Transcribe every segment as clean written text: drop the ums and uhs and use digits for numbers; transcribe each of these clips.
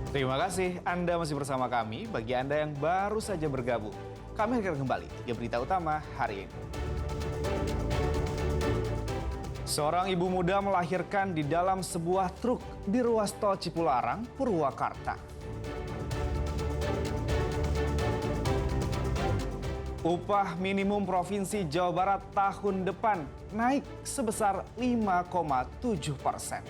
Terima kasih Anda masih bersama kami. Bagi Anda yang baru saja bergabung, kami akan kembali ke berita utama hari ini. Seorang ibu muda melahirkan di dalam sebuah truk di ruas tol Cipularang, Purwakarta. Upah minimum Provinsi Jawa Barat tahun depan naik sebesar 5,7%.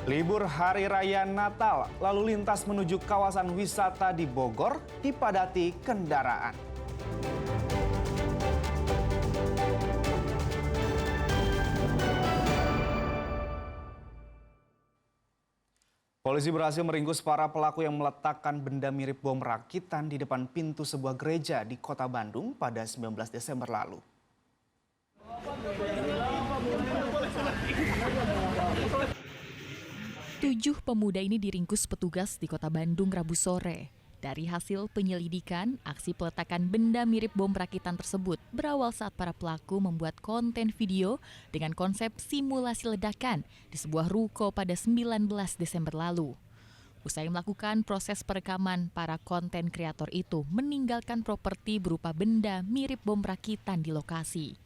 Libur Hari Raya Natal, lalu lintas menuju kawasan wisata di Bogor dipadati kendaraan. Polisi berhasil meringkus para pelaku yang meletakkan benda mirip bom rakitan di depan pintu sebuah gereja di Kota Bandung pada 19 Desember lalu. Tujuh pemuda ini diringkus petugas di Kota Bandung Rabu sore. Dari hasil penyelidikan, aksi peletakan benda mirip bom rakitan tersebut berawal saat para pelaku membuat konten video dengan konsep simulasi ledakan di sebuah ruko pada 19 Desember lalu. Usai melakukan proses perekaman, para konten kreator itu meninggalkan properti berupa benda mirip bom rakitan di lokasi.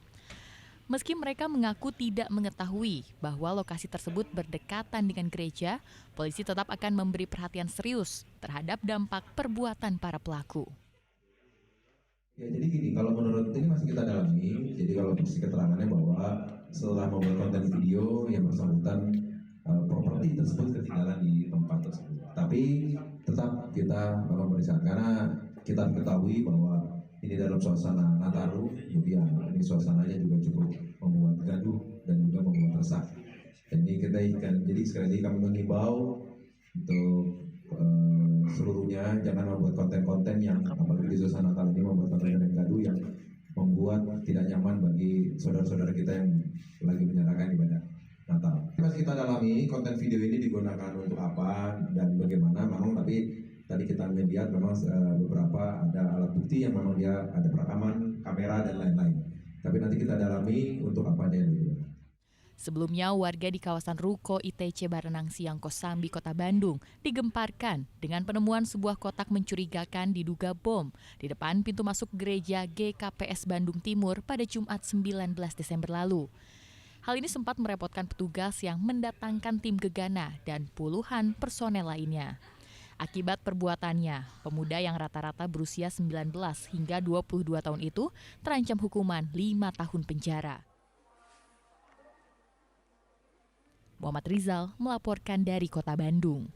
Meski mereka mengaku tidak mengetahui bahwa lokasi tersebut berdekatan dengan gereja, polisi tetap akan memberi perhatian serius terhadap dampak perbuatan para pelaku. Ya, jadi gini, kalau menurut ini masih kita dalami, jadi kalau versi keterangannya bahwa setelah membuat konten video yang bersangkutan properti tersebut ketinggalan di tempat tersebut. Tapi tetap kita memeriksa karena kita ketahui bahwa ini dalam suasana Nataru, jadi ini suasananya juga cukup membuat gaduh dan juga membuat resah. Jadi sekali lagi kami mengimbau untuk seluruhnya jangan membuat konten-konten yang apalagi di suasana Natal ini membuat konten yang gaduh yang membuat tidak nyaman bagi saudara-saudara kita yang lagi menyerahkan ibadah Natal. Masih kita dalami konten video ini digunakan untuk apa dan bagaimana, memang tapi tadi kita melihat memang beberapa ada alat bukti yang memang dia ada perekaman, kamera dan lain-lain. Tapi nanti kita dalami untuk apa dia dulu. Sebelumnya, warga di kawasan Ruko ITC Barenang Siang Kosambi, Kota Bandung, digemparkan dengan penemuan sebuah kotak mencurigakan diduga bom di depan pintu masuk gereja GKPS Bandung Timur pada Jumat 19 Desember lalu. Hal ini sempat merepotkan petugas yang mendatangkan tim gegana dan puluhan personel lainnya. Akibat perbuatannya, pemuda yang rata-rata berusia 19 hingga 22 tahun itu terancam hukuman 5 tahun penjara. Muhammad Rizal melaporkan dari Kota Bandung.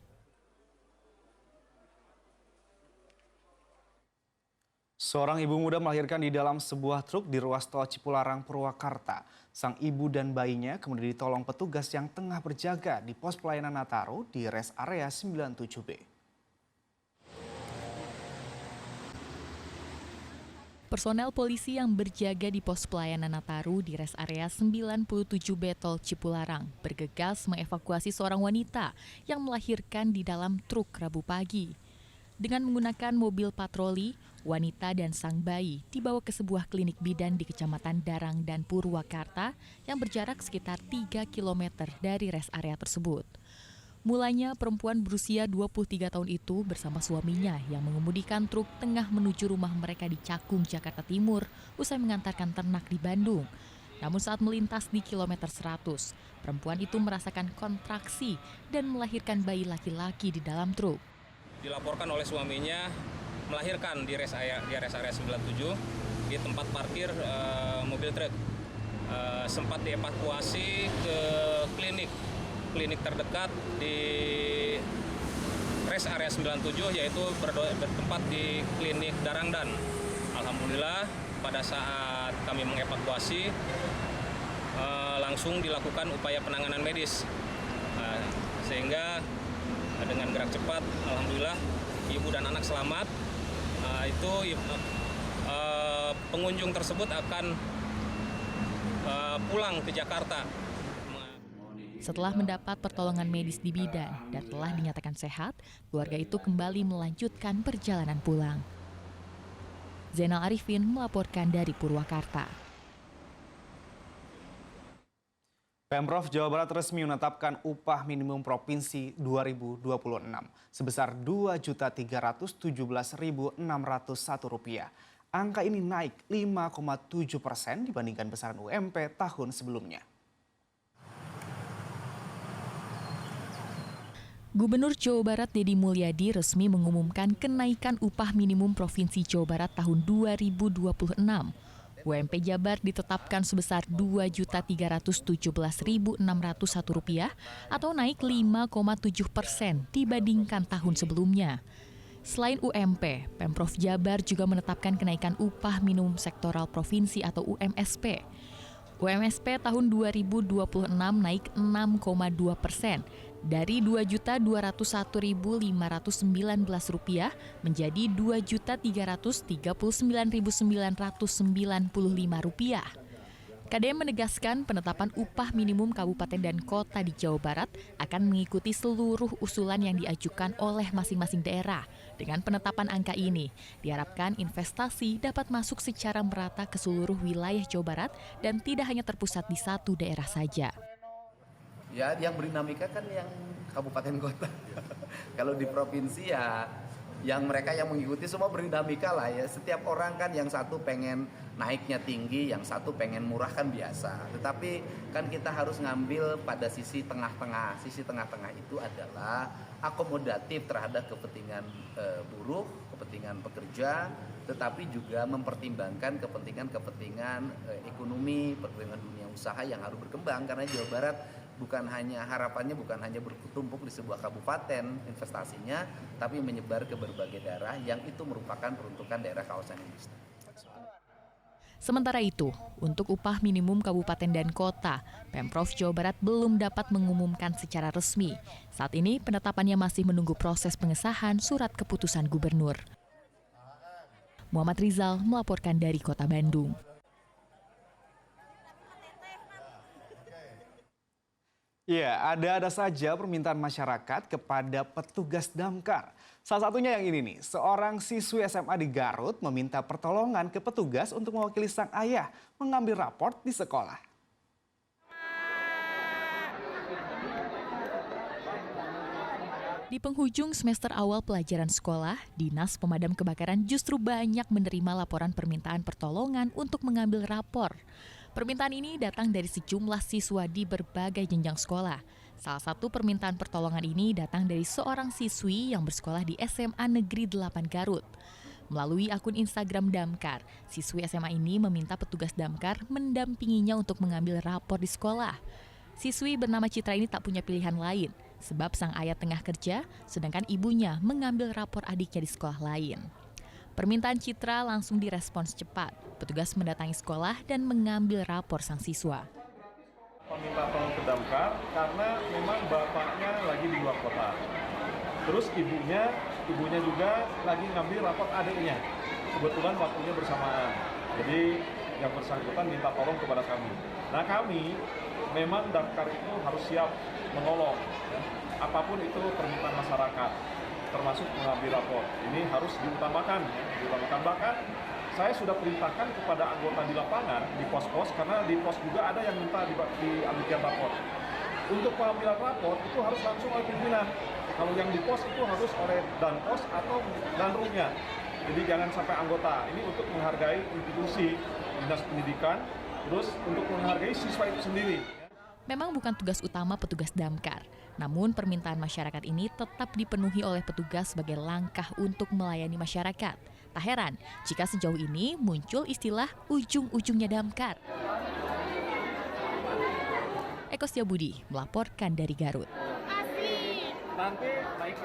Seorang ibu muda melahirkan di dalam sebuah truk di ruas tol Cipularang, Purwakarta. Sang ibu dan bayinya kemudian ditolong petugas yang tengah berjaga di pos pelayanan Nataru di res area 97B. Personel polisi yang berjaga di pos pelayanan Nataru di res area 97B Tol Cipularang bergegas mengevakuasi seorang wanita yang melahirkan di dalam truk Rabu pagi. Dengan menggunakan mobil patroli, wanita dan sang bayi dibawa ke sebuah klinik bidan di Kecamatan Darang dan Purwakarta yang berjarak sekitar 3 km dari res area tersebut. Mulanya perempuan berusia 23 tahun itu bersama suaminya yang mengemudikan truk tengah menuju rumah mereka di Cakung, Jakarta Timur usai mengantarkan ternak di Bandung. Namun saat melintas di kilometer 100, perempuan itu merasakan kontraksi dan melahirkan bayi laki-laki di dalam truk. Dilaporkan oleh suaminya melahirkan di res area 97 di tempat parkir mobil truk. Sempat dievakuasi ke klinik terdekat di res area 97 yaitu bertempat di klinik Darangdan. Alhamdulillah pada saat kami mengevakuasi langsung dilakukan upaya penanganan medis sehingga dengan gerak cepat alhamdulillah ibu dan anak selamat. Pengunjung tersebut akan pulang ke Jakarta. Setelah mendapat pertolongan medis di bidan dan telah dinyatakan sehat, keluarga itu kembali melanjutkan perjalanan pulang. Zainal Arifin melaporkan dari Purwakarta. Pemprov Jawa Barat resmi menetapkan upah minimum provinsi 2026 sebesar Rp2.317.601. Angka ini naik 5,7% dibandingkan besaran UMP tahun sebelumnya. Gubernur Jawa Barat Deddy Mulyadi resmi mengumumkan kenaikan upah minimum Provinsi Jawa Barat tahun 2026. UMP Jabar ditetapkan sebesar Rp2.317.601 atau naik 5,7% dibandingkan tahun sebelumnya. Selain UMP, Pemprov Jabar juga menetapkan kenaikan upah minimum sektoral provinsi atau UMSP. UMSP tahun 2026 naik 6,2% dari Rp2.201.519 menjadi Rp2.339.995. KDM menegaskan penetapan upah minimum kabupaten dan kota di Jawa Barat akan mengikuti seluruh usulan yang diajukan oleh masing-masing daerah. Dengan penetapan angka ini, diharapkan investasi dapat masuk secara merata ke seluruh wilayah Jawa Barat dan tidak hanya terpusat di satu daerah saja. Ya, yang berdinamika kan yang kabupaten kota. Kalau di provinsi ya, yang mereka yang mengikuti semua berdinamika lah ya. Setiap orang kan yang satu pengen naiknya tinggi, yang satu pengen murah kan biasa. Tetapi kan kita harus ngambil pada sisi tengah-tengah. Sisi tengah-tengah itu adalah akomodatif terhadap kepentingan buruh, kepentingan pekerja, tetapi juga mempertimbangkan kepentingan ekonomi, kepentingan dunia usaha yang harus berkembang. Karena Jawa Barat harapannya bukan hanya bertumpuk di sebuah kabupaten investasinya, tapi menyebar ke berbagai daerah yang itu merupakan peruntukan daerah kawasan industri. Sementara itu, untuk upah minimum kabupaten dan kota, Pemprov Jawa Barat belum dapat mengumumkan secara resmi. Saat ini penetapannya masih menunggu proses pengesahan surat keputusan gubernur. Muhammad Rizal melaporkan dari Kota Bandung. Ya, ada saja permintaan masyarakat kepada petugas damkar. Salah satunya yang ini nih, seorang siswi SMA di Garut meminta pertolongan ke petugas untuk mewakili sang ayah mengambil raport di sekolah. Di penghujung semester awal pelajaran sekolah, Dinas Pemadam Kebakaran justru banyak menerima laporan permintaan pertolongan untuk mengambil rapor. Permintaan ini datang dari sejumlah siswa di berbagai jenjang sekolah. Salah satu permintaan pertolongan ini datang dari seorang siswi yang bersekolah di SMA Negeri 8 Garut. Melalui akun Instagram Damkar, siswi SMA ini meminta petugas damkar mendampinginya untuk mengambil rapor di sekolah. Siswi bernama Citra ini tak punya pilihan lain, sebab sang ayah tengah kerja, sedangkan ibunya mengambil rapor adiknya di sekolah lain. Permintaan Citra langsung direspons cepat. Petugas mendatangi sekolah dan mengambil rapor sang siswa. Meminta tolong ke damkar karena memang bapaknya lagi di luar kota. Terus ibunya juga lagi ngambil rapor adiknya. Kebetulan waktunya bersamaan. Jadi yang bersangkutan minta tolong kepada kami. Nah kami memang damkar itu harus siap menolong. Ya. Apapun itu permintaan masyarakat, termasuk mengambil rapor. Ini harus diutamakan. Bahkan saya sudah perintahkan kepada anggota di lapangan, di pos-pos, karena di pos juga ada yang minta diambilkan rapor. Untuk pengambilan rapor itu harus langsung oleh pimpinan. Kalau yang di pos itu harus oleh danpos atau danrumnya. Jadi jangan sampai anggota. Ini untuk menghargai institusi dinas pendidikan, terus untuk menghargai siswa itu sendiri. Memang bukan tugas utama petugas damkar, namun permintaan masyarakat ini tetap dipenuhi oleh petugas sebagai langkah untuk melayani masyarakat. Tak heran jika sejauh ini muncul istilah ujung-ujungnya damkar. Eko Setiabudi melaporkan dari Garut. Nanti naik